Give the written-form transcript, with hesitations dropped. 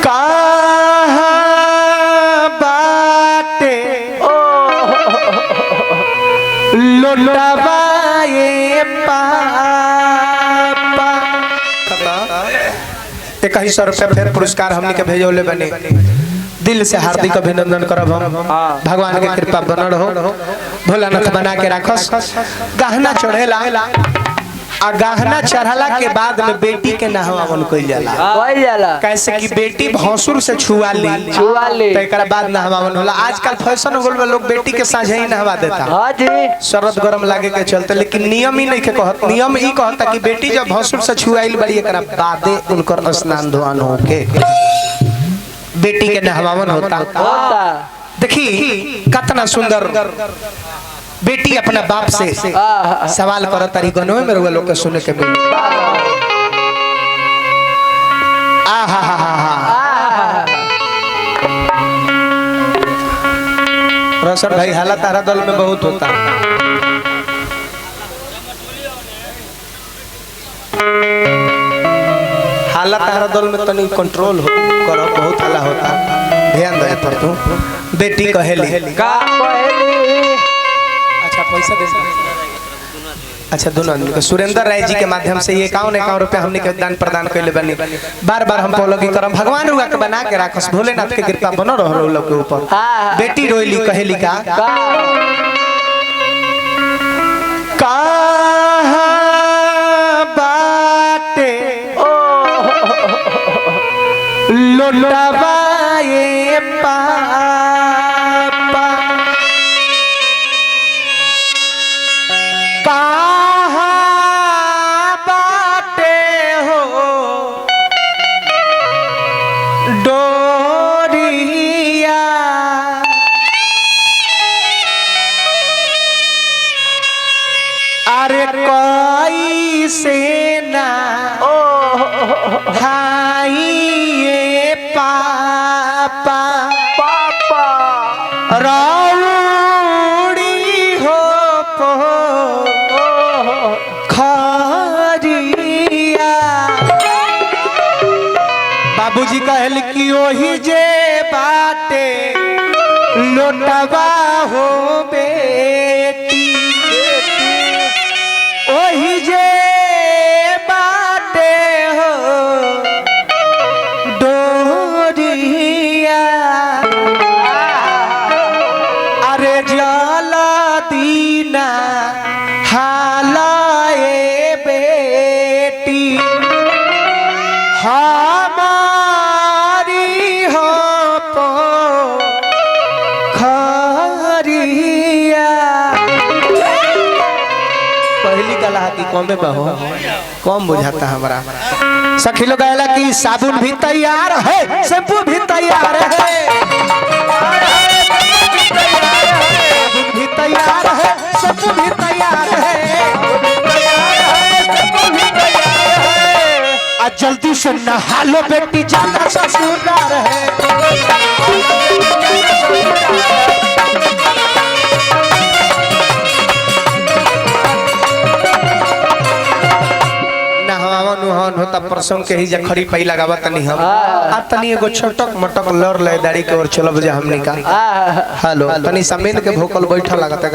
कहाँ बाटे लुटावाए पापा। 2100 रुपया फिर पुरस्कार हमने के भेजोले बने। दिल से हार्दिक अभिनंदन करब हम। भगवान के कृपा बनल हो, भोलानाथ बना के राखस। गहना चढ़ेला आ गहना चढ़ला के बाद में बेटी के नहवावन कइल जाला। कैसे कि बेटी भौसुर से छुआ ली तो एकरा बाद नहवावन होला। आजकल फैशन हो गइल, लोग बेटी के साझे ही नहवा देता। हां जी, शरद गरम लागे के चलते, लेकिन नियम ही नहीं के कहत। नियम ई कहता कि बेटी जब भौसुर से छुआइल बड़ी एकरा बादे उनकर स्नान धोआन होके बेटी के नहवावन होता। देखी कितना सुंदर बेटी अपना बाप से सवाल करो तारी गनवे में रुआ लोग के सुने के मिले। रोशन भाई हालत तारा दल में बहुत होता। हालत तारा दल में तनी कंट्रोल हो करो, बहुत हाला होता। ध्यान दे पर तू बेटी कहेली का कहेली। अच्छा पैसा दे। अच्छा दोनों आदमी को सुरेंद्र राय जी के माध्यम से ये 51 रुपया हमने के दान प्रदान कैले बनी। बार बार हम पौलगी करम भगवान रुआ के बना के राखस। भोलेनाथ के कृपा बनो रहो लोग के ऊपर। बेटी रोइली कहेली का कहाँ बाटे लुटावाए पापा। कहाँ बाटे हो डोरिया अरे कोई से ना हाइए पापा पापा राउड़ी हो पो खरिया। बाबूजी कहल कि ओही जे बाटे लोटवा हो बेटी, ओही जे बाटे हो डोरिया। अरे जला दीना हालाए बेटी हमारी हो पो खरिया। पहली कला की कौमे बहो कौन बुझाता हमारा। सखी लोग कहला कि साबुन भी तैयार है, शैम्पू भी तैयार है, साबुन भी तैयार है, शैम्पू भी तैयार है। आ जल्दी से नहा लो बेटी, जाना ससुराल है। होता प्रसंग के ही जखरी पई लगावा तनी हम आ तनी एगो छोटक मटक लर ले दाढ़ी के और चलब जा हमनी का। हेलो तनी समेन के भोकल बैठा लागत।